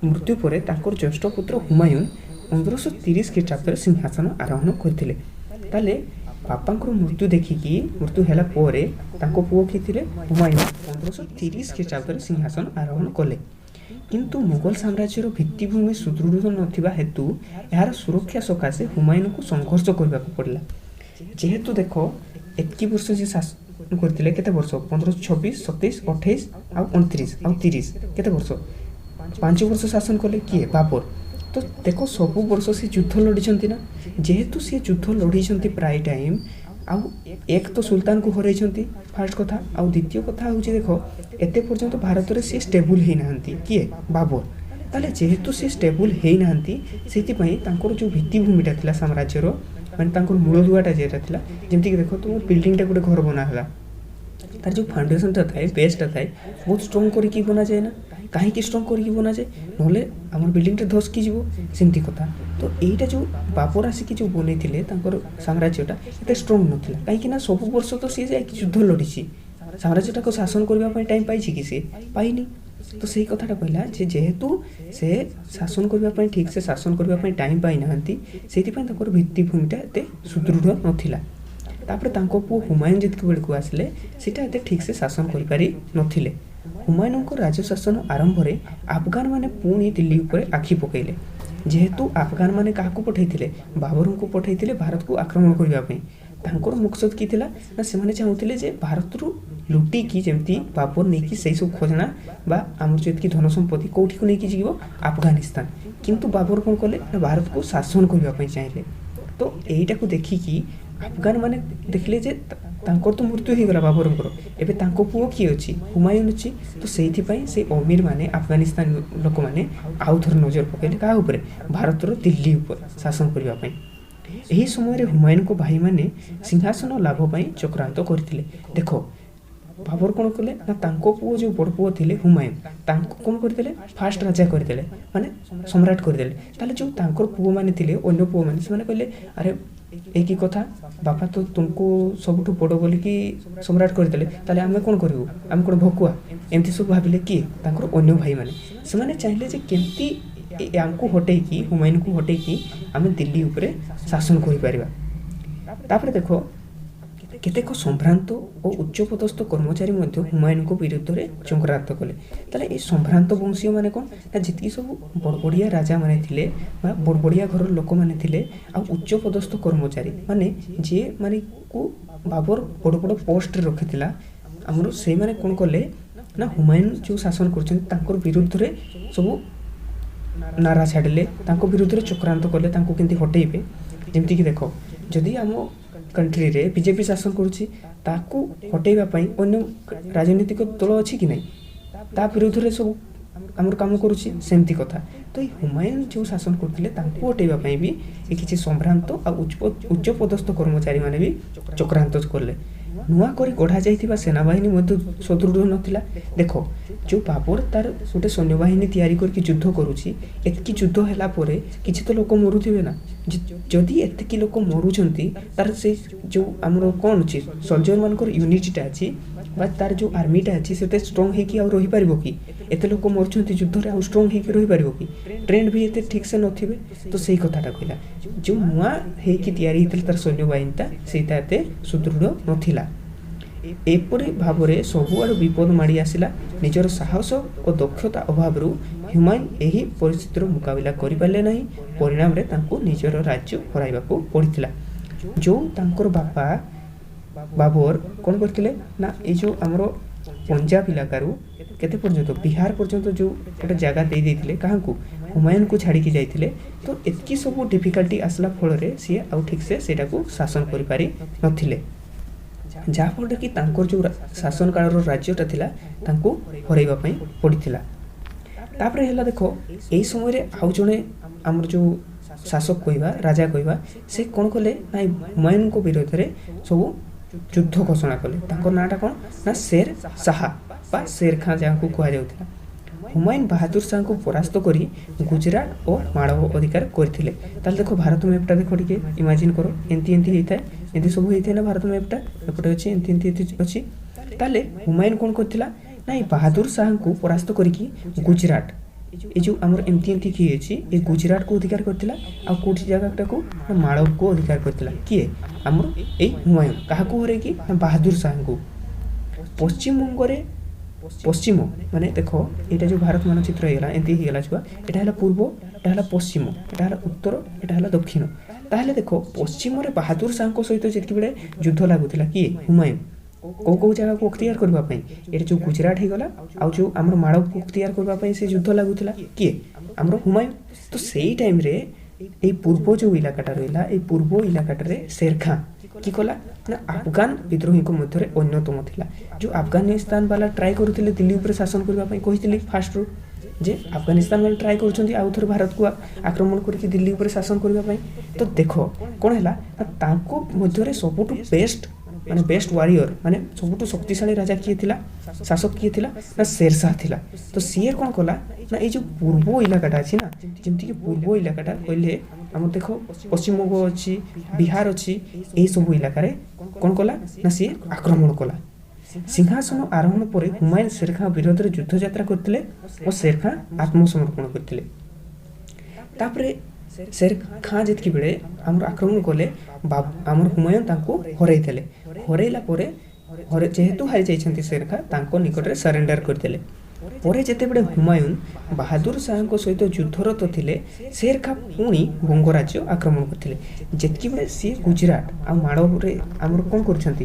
मृत्यु पर तांकर ज्येष्ठ पुत्र हुमायूं 1530 ख्रीष्टाब्द सिंहासन आरोहण करथिले ताले बापांकर मृत्यु देखिकी मृत्यु हैला पोरे तांको पुओ किथिले हुमायूं 1530 ख्रीष्टाब्द सिंहासन आरोहण कले किंतु मुगल साम्राज्यर भित्तिभूमि सुदृढ़ नथिबा हेतु यार सुरक्षा सकाशे हुमायूं को संघर्ष करबा पड़ला जेहेतु देखो एतकी वर्ष जे शासन करथिले केते वर्ष 1526 27 28 आ 29 आ 30 केते वर्ष 5 वर्ष शासन कले किए बाबर तो देखो सबु वर्ष से युद्ध लड़ी ना जेहेतु सी युद्ध लड़ी प्राय टाइम आउ एक तो सुल्तान को हरई फास्ट कथा आउ द्वितीय कथा हूँ देखो एते पर्यंत भारत में सी स्टेबुल होना किए बाबर ताले जेहेतु सी स्टेबुल होना से जो भित्तिभूमिटा था साम्राज्यर माने मूलदुआटा जेटा था जमीक देख तुम बिल्डिंगटा गोटे घर बनाला तार जो फाउंडेशनटा थाए बेसटा थाए बहुत स्ट्रंग करके बना जाए ना कहीं स्ट्रंग करके बना जाए नहले आम बिल्डिंगटा धसकी जीवो सेमती कथा तो यहीटा जो बाबर आसिकी जो बनई साम्राज्यटा एत स्ट्रंग नाला कहीं सब वर्ष तो सी जा युद्ध लड़ी साम्राज्यटा को शासन करने टाइम पाई कि सी पाइनी तो सही कथाटा कहला जेहेतु से शासन करने ठीक से शासन करने टाइम पाई ना से भित्तिभूमिटा एत सुदृढ़ नाला तापर तांको पुओ हुमायूं जितके बेल को आसले सीटा एते ठीक से शासन करि पारि नथिले हुमायूं को राजशासन आरंभ रे अफगान माने पुणी दिल्ली ऊपर आखि पकैले जेहेतु अफगान माने काहाकू पठैथिले बाबरन को पठैथिले भारत को आक्रमण करिवा पई तांकर मकसद की थिला ना से माने चाहुथिले जे भारत रु लुटी की जेमती बाबर नै कि सेई सब खोजना बा हमर जेतकी धन संपत्ति कोठी को नै कि जीवो अफगानिस्तान किंतु बाबर कोन कले ना भारत को शासन करिवा पई चाहिले तो एईटा को देखि कि अफगान माने देखले जे तांकर तो मृत्यु हो गला बाबरंकर एबे तांको पुओ की अछि हुमायूं अछि तो सेइथि पई से अमीर माने अफगानिस्तान लोक माने आउ थर नजर पकेले का ऊपर भारत रो दिल्ली ऊपर शासन करिवा पई एही समय रे हुमायूं को भाई माने सिंहासन लाभ पई चक्रांत करथिले देखो बाबर कौन कले ना तांको पुओ जो बड़ पुओ थिले हुमायूं तांको कौन करदेले फास्ट राजा करदेले माने सम्राट करदेले ताले जो तांकर पुओ माने थिले अन्य पुओ माने से माने कहले अरे एक ही कथा बापा तो तुमको सबुठु बड़ बोली कि सम्राट करदेले ताले आमे कौन करिवु आमे कोन भकुआ एमती सब भाबिले कि तांकर अन्य भाई माने से माने चाहिले जे केमती आमको हटे कि हुमायूं को हटे कि आमे दिल्ली ऊपर शासन करि परिबा तापरे देखो केतेक सम्भ्रांत और उच्चपदस्थ कर्मचारी हुमायूं विरुद्ध में चक्रांत कले ताले ये सम्भ्रांत वंशीय माने कौन ना जितकी सब बड़बड़िया राजा माने थिले बड़बड़िया घर लोक माने थिले आ उच्चपदस्थ कर्मचारी माने जे माने को बाबर बड़ बड़ पोस्ट रखिथिला हमर से माने कोन कले ना हुमायूं जो शासन करछन तांकर विरुद्ध रे सब नारा छाड़िले तांको विरुद्ध रे चक्रांत कले तांको केंती हटेइबे जेमति कि देखो जदि हम कंट्री रे बीजेपी शासन करुच्ची ताकू हटेइबा पई अन्य राजनीतिक दल अछि कि नहीं ता विरुद्ध रे सब हमर काम करुच्ची सेमती कथा तो हुमायूं जो शासन करथिले तांको हटेइबा पई भी ए किछि सम्भ्रांत आ उच्च पदस्थ कर्मचारी माने भी चक्रांत करले नुआ करी गढ़ा जाइथिबा सेना बाहिनी मध्य सदृढ़ नथिला देखो जो बाबर तार गोटे सैन्य बाहिनी तैयारी करके युद्ध करुच्ची एतकी युद्ध होला परे किछि तो लोक मरुथिबे ना जदि एतकी लोक मरुचंती तार से जो हमरो कोन अछि सोल्जर मानकर यूनिटीटा अछि बा तार जो आर्मीटा अछि सेते स्ट्रांग हे कि आ रहि परिबो कि एते लोक मरुचंती युद्ध रे आ स्ट्रांग हे कि रहि परिबो कि ट्रेंड भी एते ठीक से नथिबे तो सेही कथाटा कहला जो नुआ हे कि तैयारी हितल तार सैन्य बाहिनीटा सेटा एते सुदृढ़ नथिला एपरि भावरे सबुआड़ विपद माड़ी आसिला निजर साहस और दक्षता अभाव हुमायूं एही परिस्थितिर मुकाबिला करि पारले नहीं परिणाम रे तांको निजर राज्य हराइबाको पड़िथिला जो तांकर बापा बाबर कोन करथिले ना ए जो हमरो पंजाब इलाकारु केते पर्यंत बिहार पर्यंत जो गोटे जगह दे देथिले काहाकू हुमायूं को छाड़ी के जाइथिले तो एतकी सब डिफिकल्टी आसला फल रे सी आ ठीक से सेटा को शासन करि पारि नथिले जहाँफल कि तांकर जो शासन काल राज्यटा थिला तांको हरैबा पई पड़िथिला तापरे हैला देखो एई समय रे आउ जणे हमर जो शासक कहबा राजा कहबा से कोन कले ना हुमायूं को विरोध रे सब युद्ध घोषणा कले तांकर नाटा कोन ना शेर शाह बा शेर खान जाको कहआ जाउथिला हुमायूं बहादुर शाह को परास्त करी गुजरात और माड़व अधिकार करथिले ताल देखो भारत मैपटा देखो टिके इमेजिन करो एंती एंती हेता एंती सब हेता ना भारत मैपटा एपटे अछि एंती एंती अछि ताले हुमायूं कोन करथिला ना बहादुर शाह को परास्त करिकी गुजरात ए जो हमर एंती एंती की अछि ए गुजरात को अधिकार करथिला आ कोठी जगहटा को माड़व को अधिकार करथिला किए हमर ए हुमायूं काहा को हरे की बहादुर शाह को पश्चिम बंग रे पश्चिम माने देखो एटा जो भारत मानचित्र हेला एंती हेला छुआ एटा हला पूर्व एटा हला पश्चिम एटा हला उत्तर एटा हला दक्षिण ताहले देखो पश्चिम रे बहादुर शाह को सहित जेतकी बेले युद्ध लागुथिला कि हुमायूं को जगह को अख्तियार करबा पई एटा जो गुजरात हे गला आ जो हमर माड़व को अख्तियार करबा पई से युद्ध लागुथिला कि हमर हुमायूं तो सेही टाइम रे ए पूर्व जो इलाकाटा रहिला ए पूर्व इलाकाटा रे शेर खां कि कला ना अफगान विद्रोही को मध्य अन्यतम थिला जो अफगानिस्तान वाला ट्राई करुथिले दिल्ली ऊपर शासन करबा पई कहिथिले फास्ट रू जे अफगानिस्तान वाला ट्राई करूछंती आउ थर भारत को आक्रमण करके दिल्ली ऊपर शासन करबा पई तो देखो कोन हैला तांको मध्य रे सबटु बेस्ट माने बेस्ट वॉरियर माने सबटु शक्तिशाली राजा किए थिला शासक किए थिला ना शेरशाह थिला तो सिए कोन कला ना ए जो पूर्व इलाकाटा अछि ना जेमति कि पूर्व इलाकाटा कहले हम देखो पश्चिम बंग अछि बिहार अछि ए सब इलाका रे कोन कला ना सिए आक्रमण कला सिंहासन आरोहण पर हुमायूं शेर खां विरोध रे युद्ध यात्रा करथिले और शेर खां आत्मसमर्पण करथिले तापरे शेर खां जितकी बेले हमर आक्रमण कले हमर हुमायूं तांको हरैथले हरैला परे जेहेतु हारि जाइछंती शेर खां तांको निकट रे सरेंडर करथिले परे जेते बेले हुमायूं बहादुर शाह को सहित युद्धरत थिले शेर खां पुणी बंग राज्य आक्रमण करथिले जेतकी बेले सी गुजरात आ माड़व रे हमर कोन करछंती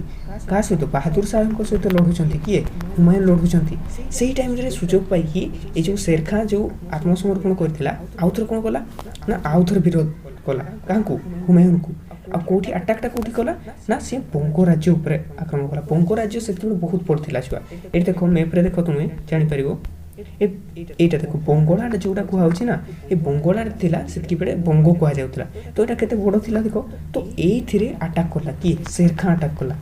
का सहित बहादुर शाह को सहित लढुछंती किए हुमायूं लढुछंती सेही टाइम रे सुजोग पाई कि ए जो शेर खां जो आत्मसमर्पण करथिला आउथर कोन कला ना आउथर विरोध कला कांकू हुमायूं को आ कोठी अटैकटा कोठी कला ना से बंग राज्य ऊपर आक्रमण कला बंग राज्य सेते बहुत पड़थिला छुआ एठी देखो मैप रे देखो तुमे जानि परिबो एटा देखो बंगोला जोटा कुहा होछि ना ए बंगोला थिला सेतकी बेले बंगो कुहा जाउतला तो एटा केते बड़ थिला देखो तो एई थिरे अटैक कला कि शेर खां अटैक कला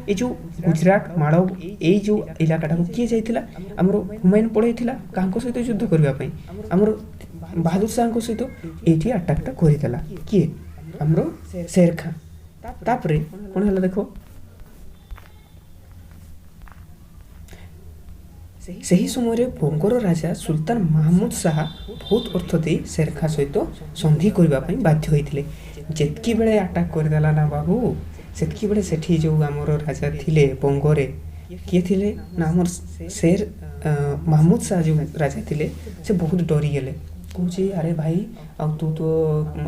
ये जो गुजरात माड़व यही जो इलाकाटा को किए जाइथिला हमर हुमायूं पळैथिला कांको सहित युद्ध करबा पई हमर बहादुर शाह को सहित एठी अटैकटा करितला किए हमर शेर खां तापरे कोन हला देखो सही समय बंगर राजा सुल्तान महमूद शाह बहुत अर्थ दे शेर खां सहित संधि करने बाध्य होते जितकी बेले अटैक करदेला ना बाबू सेतकी बेले सेठी जो आमर राजा थिले बंगरे किए थिले ना आमर शेर महमूद शाह जो राजा थिले से बहुत डरी गले कौच अरे भाई आ तू तो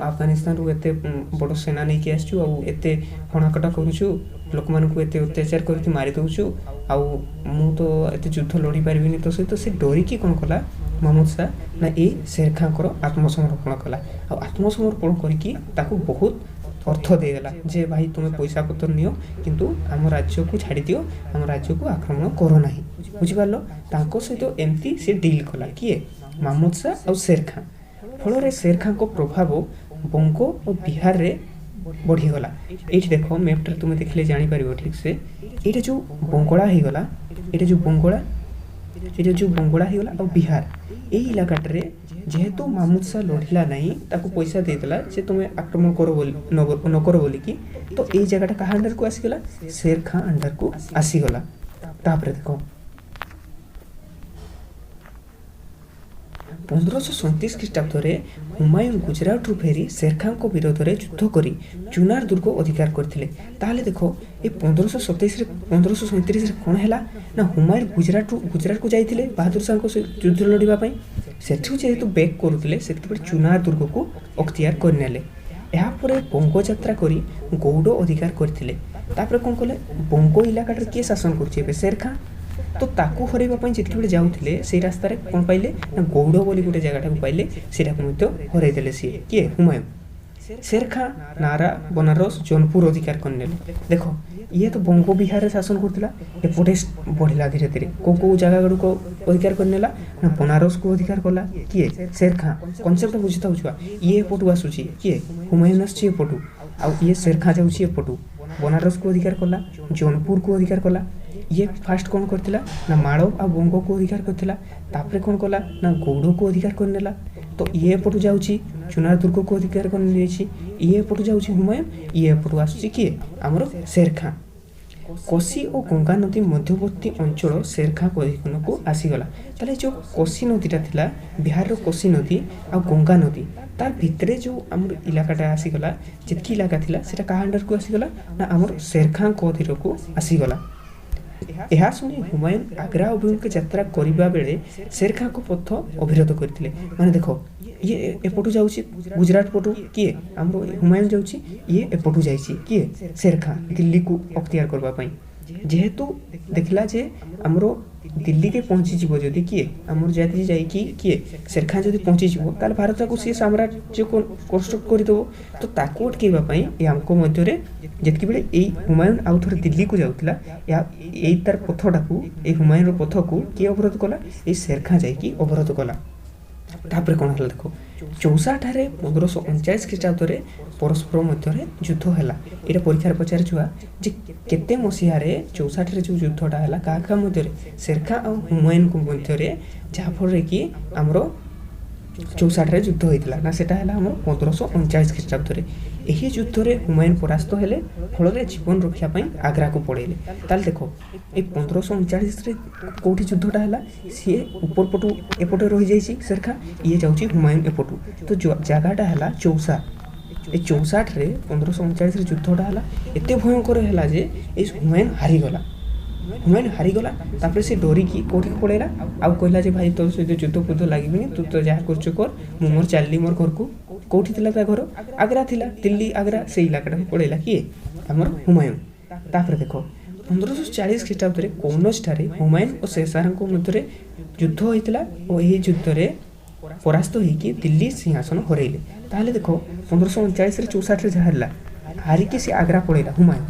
अफगानिस्तान रु एते बड़ सेना नहीं कि आसचु आते हणाकटा करुचु लोक मान को एते अत्याचार करके मारी दउछु आउ मु तो एते युद्ध लड़ी पारिबिनी तो सहित से डरिकी कौन कला महमूद शाह ना ये शेर खां को आत्मसमर्पण कला आत्मसमर्पण करके ताकू बहुत अर्थ देदेला जे भाई तुम्हें पैसा पत्र नियो किंतु आम राज्य को छाड़ी दियो आम राज्य को आक्रमण करो नहीं बुझिपार तांको सहित एमती से डील कला किए महमूद शाह और शेर खां फल शेर खां को प्रभाव बंग और बिहार रे बढ़ीगला ये देख मैप्टे तुम देखले जापर ठीक से ये जो बंगला हो गला ये जो बंगला हो गला और बिहार यही इलाकाटे जेहेतु महमूद शाह लड़िला नहीं ताको पैसा देदेला जे तुम्हें आक्रमण करो बोली न करो बोली कि तो ये जगह क्या अंडर को आसीगला शेर खां अंडर को आसीगला तापरे देखो 1537 ख्रीष्टाब्द हुमायूं गुजरात रु फेरी शेर खां को विरोध में युद्ध करी चुनार दुर्ग अधिकार करथिले ताले देखो ये 1537 कौन है ना हुमायूं गुजरात को जाइथिले बहादुर शाह को युद्ध लड़िबा पई सेठु जेहेतु बैक करुथिले सेतबे चुनार दुर्ग को अख्तियार करनेले यहाँ पर बंग यात्रा करी गौड़ अधिकार करथिले तापर कौन कले बंग इलाका किए शासन कर शेर खां तो ताकू हरैबा जितके बेले जाउथिले से रास्ता कौन पाइले ना गौड़ बोली गोटे जगह पाइले सेटा हरैदेले सी किए हुमायूं शेर खां नारा बनारस जौनपुर अधिकार करने देखो ये तो बंग बिहार शासन करथिला एपटे बढ़िला धीरे धीरे को जगह गुड़ को अधिकार करने ना बनारस को अधिकार कला किए शेर खां कनसेप्ट बुझी छुआ ये एपटू आसूची किए हुमायूं आसुची एपटू आ ये शेर खां जाऊँगी एपटू बनारस को अधिकार कला जौनपुर को अधिकार कला ये फास्ट कौन करथिला ना माड़व आ बंग को अधिकार करथिला तापरे कौन कला ना गौड़ को अधिकार करनेला तो ये एपटू जाउची चुनार दुर्ग को अधिकार करने जाइछि ये एपटू जाउची हुमायूं ये एपटू आसुची किए हमर शेर खां कोसी और गंगा नदी मध्यवर्ती अंचल शेर खां अधीन को आसीगला ताले जो कोसी नदीटा थिला बिहार रो कोसी नदी आ गंगा नदी तार भितरे जो आमर इलाकाटा आसीगला जितकी इलाका थिला सेटा कहा अंडर को आसीगला ना आमर शेर खां को अधीन को आसीगला यह शुणी हुमायूं आग्रा अभिमुखे यात्रा करने बेले शेर खां को पथ अवरोध करते माने देखो ये एपटू जाऊँगी गुजरात पटू किए आमर हुमायूं जाऊँगी ये एपटू जाइए किए शेर खां दिल्ली को अख्तियार करने जेहेतु देखला जे आमर दिल्ली के पहुँची जदि किए आमर जाती जाइए किए शेर खां जब पहुँची ताल भारत को सी साम्राज्य को कंस्ट्रक्ट करदेव तो ताकू अटकैवाई आमको मध्य जितकी बेले हुमायूं आउ थे दिल्ली को जाऊला यही तार पथटा को हुमायूं पथ को किए अवरोध कला ये शेर खां जाकि अवरोध कला तापर कौन है देखो चौसा ठारे 1539 ख्रीष्टाब्द परस्पर मध्य युद्ध है यहाँ परीक्षार पचार छुआ जे केते मसीह चौसा ठारे जो युद्धटा है क्या मध्य शेर खां और हुमायूं को मध्य जहाँफल कि आमर चौसाठ युद्ध होता ना सेटा है आम 1539 ख्रीष्टाब्द यही युद्ध में हुमायूं परास्त हेले फल जीवन रक्षापी आग्रा को पड़ेले ताल देखो ये 1539 कौटी युद्धटा है सी ऊपर पटू एपटे रही जाइए शेर खां ये जाऊँगी हुमायूं एपटू तो जगहटा है चौसा ये 64 1539 युद्धटा है एत भयंकर है जे हुमायूं हारीगला हुमायूं हारीगला तापर से डरिकी कौटी पड़ेगा आउ कहला जे भाई तो सहित युद्ध फुद्ध लगे तू तो जहाँ कर कर मोर चलनी मोर घर को कौटी थिला ता घर आग्रा थिला दिल्ली आग्रा से इलाका पड़ेगा किए आमर हुमायूं तापर देखो 1540 ख्रीष्टाब्द कौनस ठारे हुमायूं और शेरशाह मध्य युद्ध होता और यही युद्ध में परास्त होगी दिल्ली सिंहासन हरैले ताहले देखो 1539 64 जहाँ हारिकी सी आग्रा पड़ेगा हुमायूं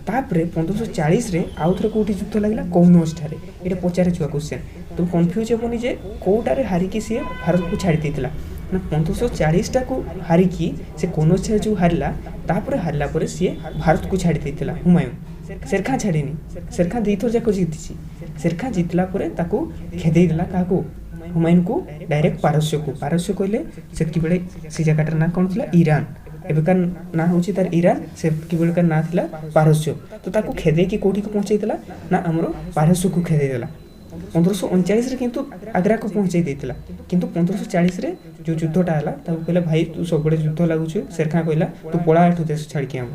तापर 1540 आउ थे कौटी युद्ध लगे कौनस ठारे ये पचारे छुआ क्वेश्चन तुम कन्फ्यूज हेबनी जे कौटारे हारिकी सी भारत को छाड़ी देता ना 1540 को हारिकी से कौनसे जो हारला तापर हारला पर सी भारत को छाड़ी देथिला हुमायूं शेर खां छाड़ीनी शेर खां दुई थर जाक जीति शेर खां जितला पर ताको खेदे देला काको हुमायूं को डायरेक्ट पारस्य कहले से बेले से जगह ना कौन था ईरान एबेकार ना हूँ तार ईरान से बेलकार ना था पारस्य तो ताको खेदे कि कौटी को पहुँचे ना आमर पारस्य को खेदे देला 1539 किंतु आग्रा को पहुँचे देता किंतु 1540 जो युद्धटा है कहला भाई तू सब युद्ध लगुच शेर खां कहला तू पला एठू देश छाड़िकी आम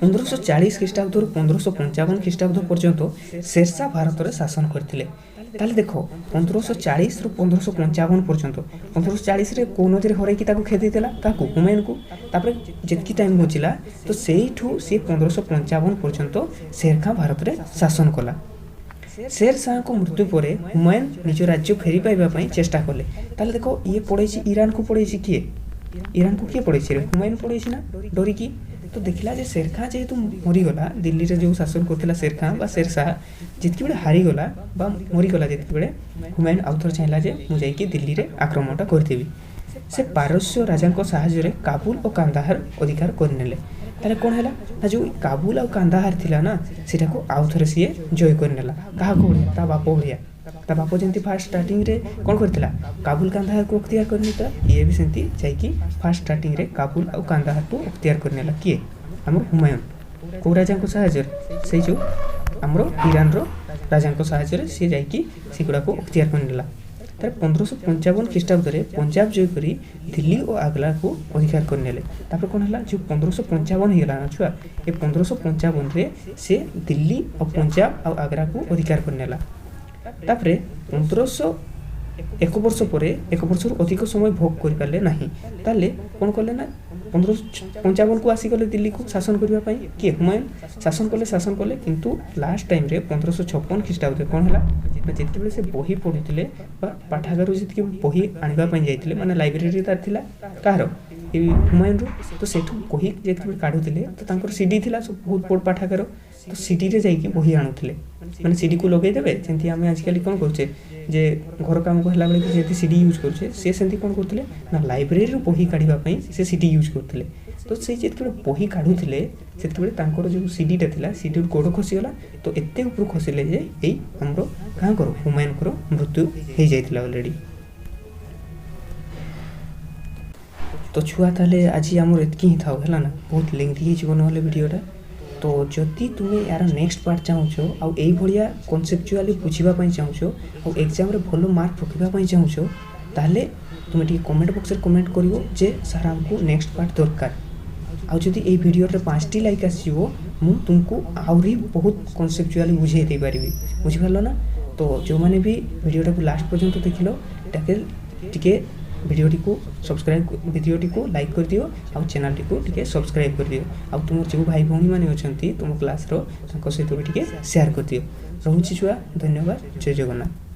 1540 ख्रीष्टाब्द 1555 ख्रीष्टाब्द पर्यंत शेरशाह भारत में शासन करते ताले देख 1540 रु 1555 पर्यंत 1540 रे कौ नजर हरैकी खेदी देला हुमायूं को तापर जितकी टाइम बचिला तो सेठू सी 1555 पर्यंत शेर खां भारत में शासन कला शेर शाह को मृत्यु पर हुमायूं निज राज्य फेरी पाइबा चेष्टा कले ताले देखो ये पड़े ईरान को पड़े किए ईरान को किए पड़े हुमायूं पड़े ना डरिकी तो देखला जे शेर खां जेहेतु मरीगला दिल्ली रे जो शासन करथिला शेर खां बा शेर शाह जितकी बेले हारीगला बा मरीगला जितकी बेले हुमायूं आउथर चाहला जे मु जाइकी दिल्ली रे आक्रमणटा करदेबी से पारस्य राजा साहाय्य रे काबुल और कांदाहार अधिकार करनेले ताले कौन है ना जो काबुल और कांदाहार थिला ना सेटा को आउथर सी जय करनेला कहा को ता बाप भलिया ता बाप जंती फास्ट स्टार्टिंग रे कौन करथिला काबुल कांदाहार को अख्तियार करनेता ये भी सेंती जाइकी फास्ट स्टार्टिंग रे काबुल और कांदाहार को अख्तियार करनेला किए हमर हुमायूं को राजा साहाय्य से जो हमर ईरान रो राजा साहाय्य से जाइकी सेगुड़ा को अख्तियार करनेला तार 1555 ख्रीष्टाब्द पंजाब जय करी दिल्ली और आग्रा को अधिकार करनेले तापर कौन है जो 1555 होगा ना छुआ ये 1555 रे से दिल्ली और पंजाब और आग्रा को अधिकार करनेला तापर 1501 वर्ष पर 1 वर्ष अधिक समय भोग कर पारे ना ताले कौन कले ना 1555 को आसीगले दिल्ली को शासन करने किए हुमायूं शासन कले किंतु लास्ट टाइम रे 1556 ख्रीष्टाब्द कौन है जितने बेले से बही पढ़ुते पाठागार जी बही आने जाते माने लाइब्रेरी तार थिला कहार हुमायूं तो सेठू बही जिते काढ़ुले तो सीडी थिला बहुत बड़ पाठागार तो सीडी रे जाइए बही आणुले माने सीडी को लगेदेवे जमी आम आजिकल कौन करे जे घर काम कहला बेले जी सीडी यूज करे सी सेमती कौन करते ना लाइब्रेरी बही काढ़ापी से सीडी यूज करते तो से जिते बही काढ़ुले से जो सीडीटा था सीडी गोड़ खसीगला तो एत ऊपर खसिले जे यही आमर क्या कर हुमायूं मृत्यु हो जाता अलरेडी तो छुआ ताले आज आमर एतकी ही था है ना बहुत लेंथी हो ना वीडियोटा तो जदि तुम्हें यार नेक्स्ट पार्ट चाहो आउ भाया कनसेप्चुआली बुझापी चाहो और एग्जाम भल मार्क रखापी चाहो ताले तुम्हें टी कमेंट बॉक्स में कमेंट करिवो जे सर आमको नेक्स्ट पार्ट दरकार आउ जदि ए वीडियो 5टी लाइक आसीबो मु तुमको आउरी बहुत कनसेप्चुआली बुझाई दे पारिबी बुझिपारलो ना तो जो माने भी वीडियोटा को लास्ट पर्यंत देखिलो टिके वीडियोटी को सब्सक्राइब वीडियोटी को लाइक कर दियो और चैनल टी को टिके सब्सक्राइब कर दियो और तुम जो भाई भौणी माने अछंती तुम क्लास रो सहित भी टिके शेयर कर दियो रहुछि छुआ धन्यवाद जय जगन्नाथ।